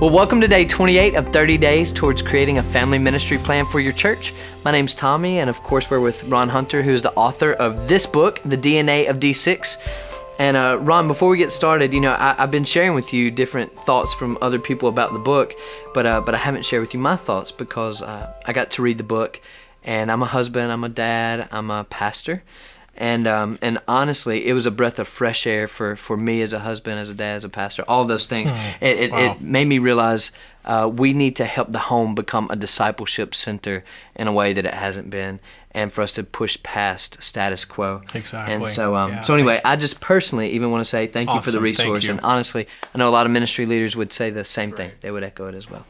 Well, welcome to day 28 of 30 days towards creating a family ministry plan for your church. My name's Tommy, and of course we're with Ron Hunter, who's the author of this book, The DNA of D6. And Ron, before we get started, I've been sharing with you different thoughts from other people about the book, but I haven't shared with you my thoughts because I got to read the book, and I'm a husband, I'm a dad, I'm a pastor. And honestly, it was a breath of fresh air for me as a husband, as a dad, as a pastor, all those things. It made me realize we need to help the home become a discipleship center in a way that it hasn't been, and for us to push past status quo. Exactly. And so anyway, I just personally even want to say thank you for the resource. And honestly, I know a lot of ministry leaders would say the same thing. They would echo it as well.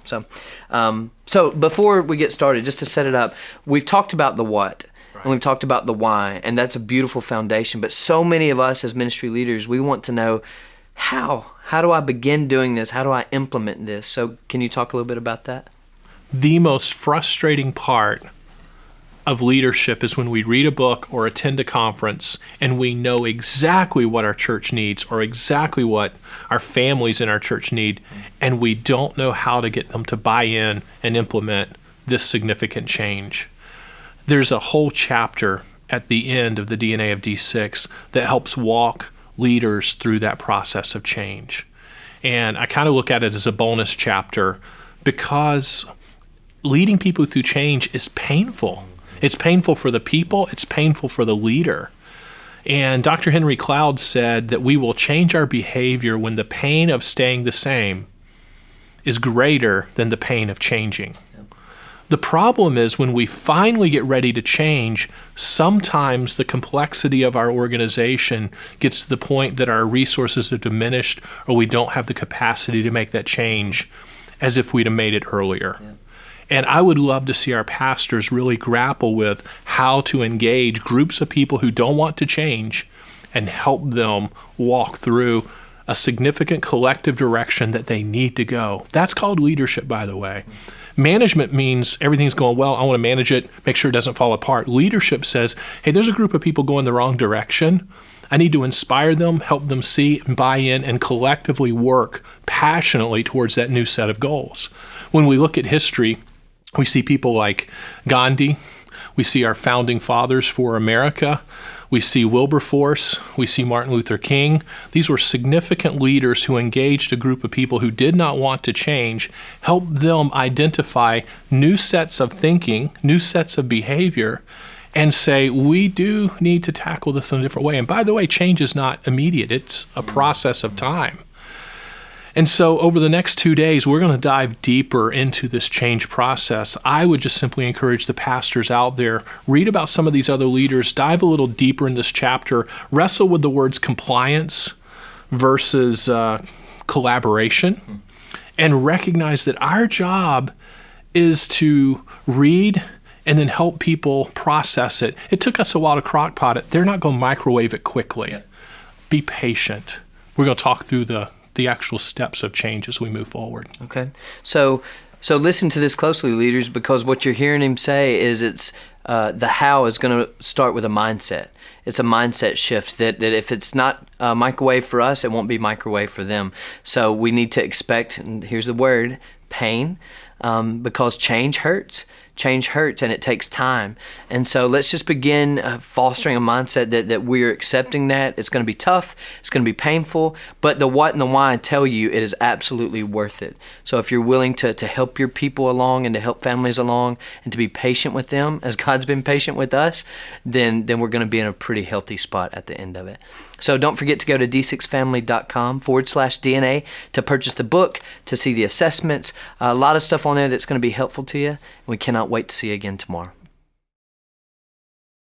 So before we get started, just to set it up, we've talked about the what. And we've talked about the why, and that's a beautiful foundation. But so many of us as ministry leaders, we want to know how. How do I begin doing this? How do I implement this? So can you talk a little bit about that? The most frustrating part of leadership is when we read a book or attend a conference and we know exactly what our church needs or exactly what our families in our church need, and we don't know how to get them to buy in and implement this significant change. There's a whole chapter at the end of the DNA of D6 that helps walk leaders through that process of change. And I kind of look at it as a bonus chapter because leading people through change is painful. It's painful for the people, it's painful for the leader. And Dr. Henry Cloud said that we will change our behavior when the pain of staying the same is greater than the pain of changing. The problem is when we finally get ready to change, sometimes the complexity of our organization gets to the point that our resources are diminished or we don't have the capacity to make that change as if we'd have made it earlier. Yeah. And I would love to see our pastors really grapple with how to engage groups of people who don't want to change and help them walk through a significant collective direction that they need to go. That's called leadership, by the way. Management means everything's going well. I want to manage it, make sure it doesn't fall apart. Leadership says, hey, there's a group of people going the wrong direction. I need to inspire them, help them see and buy in, and collectively work passionately towards that new set of goals. When we look at history, we see people like Gandhi. We see our founding fathers for America. We see Wilberforce, we see Martin Luther King. These were significant leaders who engaged a group of people who did not want to change, helped them identify new sets of thinking, new sets of behavior, and say, we do need to tackle this in a different way. And by the way, change is not immediate. It's a process of time. And so over the next 2 days, we're going to dive deeper into this change process. I would just simply encourage the pastors out there, read about some of these other leaders, dive a little deeper in this chapter, wrestle with the words compliance versus collaboration, and recognize that our job is to read and then help people process it. It took us a while to crock-pot it. They're not going to microwave it quickly. Yeah. Be patient. We're going to talk through the actual steps of change as we move forward. Okay. So listen to this closely, leaders, because what you're hearing him say is it's the how is going to start with a mindset. It's a mindset shift that if it's not microwave for us, it won't be microwave for them. So we need to expect, and here's the word, pain, because change hurts. Change hurts and it takes time. And so let's just begin fostering a mindset that we're accepting that. It's going to be tough. It's going to be painful. But the what and the why, I tell you, it is absolutely worth it. So if you're willing to help your people along and to help families along and to be patient with them as God's been patient with us, then we're going to be in a pretty healthy spot at the end of it. So don't forget to go to d6family.com/DNA to purchase the book, to see the assessments, a lot of stuff on there that's going to be helpful to you. We cannot wait to see you again tomorrow.